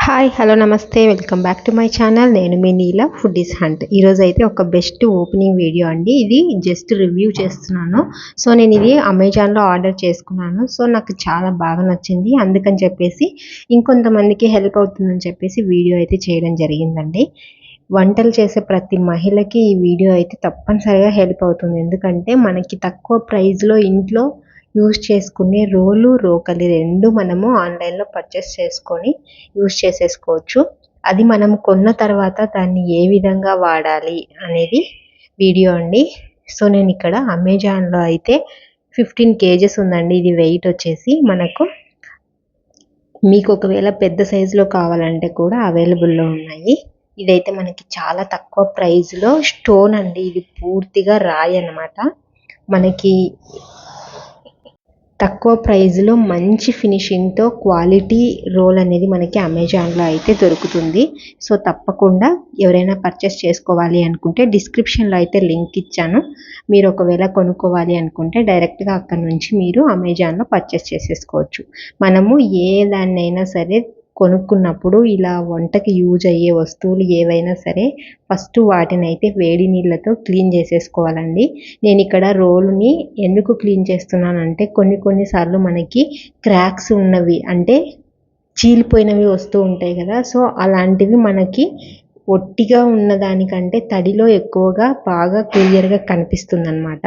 Hi hello నమస్తే welcome back to my channel. నేను మీ నీల foodies hunt. ఈరోజు అయితే ఒక బెస్ట్ ఓపెనింగ్ వీడియో అండి. ఇది జస్ట్ రివ్యూ చేస్తున్నాను. సో నేను ఇది అమెజాన్లో ఆర్డర్ చేసుకున్నాను. సో నాకు చాలా బాగా నచ్చింది. అందుకని చెప్పేసి ఇంకొంతమందికి హెల్ప్ అవుతుందని చెప్పేసి వీడియో అయితే చేయడం జరిగిందండి. వంటలు చేసే ప్రతి మహిళకి ఈ వీడియో అయితే తప్పనిసరిగా హెల్ప్ అవుతుంది. ఎందుకంటే మనకి తక్కువ ప్రైస్లో ఇంట్లో యూజ్ చేసుకునే రోలు రోకలి రెండు మనము ఆన్లైన్లో పర్చేస్ చేసుకొని యూజ్ చేసేసుకోవచ్చు. అది మనం కొన్న తర్వాత దాన్ని ఏ విధంగా వాడాలి అనేది వీడియో అండి. సో నేను ఇక్కడ అమెజాన్లో అయితే 15 kgs ఉందండి. ఇది వెయిట్ వచ్చేసి మనకు. మీకు ఒకవేళ పెద్ద సైజులో కావాలంటే కూడా అవైలబుల్లో ఉన్నాయి. ఇదైతే మనకి చాలా తక్కువ ప్రైస్లో స్టోన్ అండి. ఇది పూర్తిగా రాయి అన్నమాట. మనకి తక్కువ ప్రైస్లో మంచి ఫినిషింగ్తో క్వాలిటీ రోల్ అనేది మనకి అమెజాన్లో అయితే దొరుకుతుంది. సో తప్పకుండా ఎవరైనా పర్చేస్ చేసుకోవాలి అనుకుంటే డిస్క్రిప్షన్లో అయితే లింక్ ఇచ్చాను. మీరు ఒకవేళ కొనుక్కోవాలి అనుకుంటే డైరెక్ట్గా అక్కడ నుంచి మీరు అమెజాన్లో పర్చేస్ చేసేసుకోవచ్చు. మనము ఏ దాన్నైనా సరే కొనుక్కున్నప్పుడు ఇలా వంటకి యూజ్ అయ్యే వస్తువులు ఏవైనా సరే ఫస్ట్ వాటిని అయితే వేడి నీళ్ళతో క్లీన్ చేసేసుకోవాలండి. నేను ఇక్కడ రోలుని ఎందుకు క్లీన్ చేస్తున్నానంటే కొన్నిసార్లు మనకి క్రాక్స్ ఉన్నవి అంటే చీలిపోయినవి వస్తూ ఉంటాయి కదా. సో అలాంటివి మనకి ఒట్టిగా ఉన్నదానికంటే తడిలో ఎక్కువగా బాగా క్లియర్గా కనిపిస్తుంది అనమాట.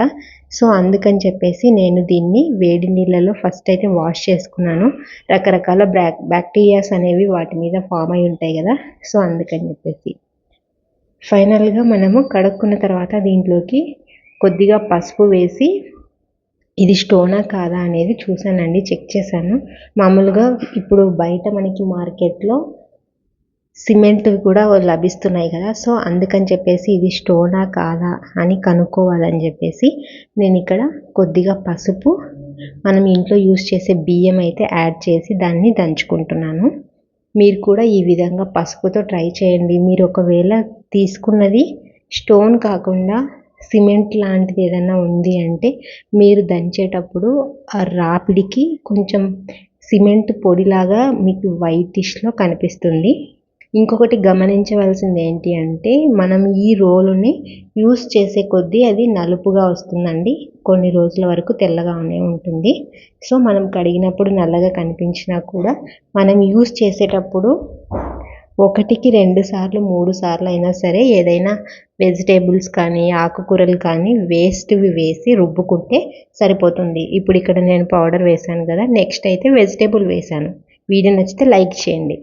సో అందుకని చెప్పేసి నేను దీన్ని వేడి నీళ్ళలో ఫస్ట్ అయితే వాష్ చేసుకున్నాను. రకరకాల బ్యాక్టీరియాస్ అనేవి వాటి మీద ఫామ్ అయి ఉంటాయి కదా. సో అందుకని చెప్పేసి ఫైనల్గా మనము కడుక్కున్న తర్వాత దీంట్లోకి కొద్దిగా పసుపు వేసి ఇది స్టోనా కాదా అనేది చూసానండి, చెక్ చేశాను. మామూలుగా ఇప్పుడు బయట మనకి మార్కెట్లో సిమెంట్ కూడా లభిస్తున్నాయి కదా. సో అందుకని చెప్పేసి ఇది స్టోనా కాదా అని కనుక్కోవాలని చెప్పేసి నేను ఇక్కడ కొద్దిగా పసుపు, మనం ఇంట్లో యూజ్ చేసే బియ్యం అయితే యాడ్ చేసి దాన్ని దంచుకుంటున్నాను. మీరు కూడా ఈ విధంగా పసుపుతో ట్రై చేయండి. మీరు ఒకవేళ తీసుకున్నది స్టోన్ కాకుండా సిమెంట్ లాంటిది ఏదైనా ఉంది అంటే మీరు దంచేటప్పుడు ఆ రాపిడికి కొంచెం సిమెంట్ పొడిలాగా మీకు వైటిష్లో కనిపిస్తుంది. ఇంకొకటి గమనించవలసింది ఏంటి అంటే మనం ఈ రోలుని యూస్ చేసే కొద్దీ అది నలుపుగా వస్తుందండి. కొన్ని రోజుల వరకు తెల్లగానే ఉంటుంది. సో మనం కడిగినప్పుడు నల్లగా కనిపించినా కూడా మనం యూస్ చేసేటప్పుడు 1కి 2 సార్లు 3 సార్లు అయినా సరే ఏదైనా వెజిటేబుల్స్ కానీ ఆకుకూరలు కానీ వేస్ట్వి వేసి రుబ్బుకుంటే సరిపోతుంది. ఇప్పుడు ఇక్కడ నేను పౌడర్ వేసాను కదా, నెక్స్ట్ అయితే వెజిటేబుల్ వేసాను. వీడియో నచ్చితే లైక్ చేయండి.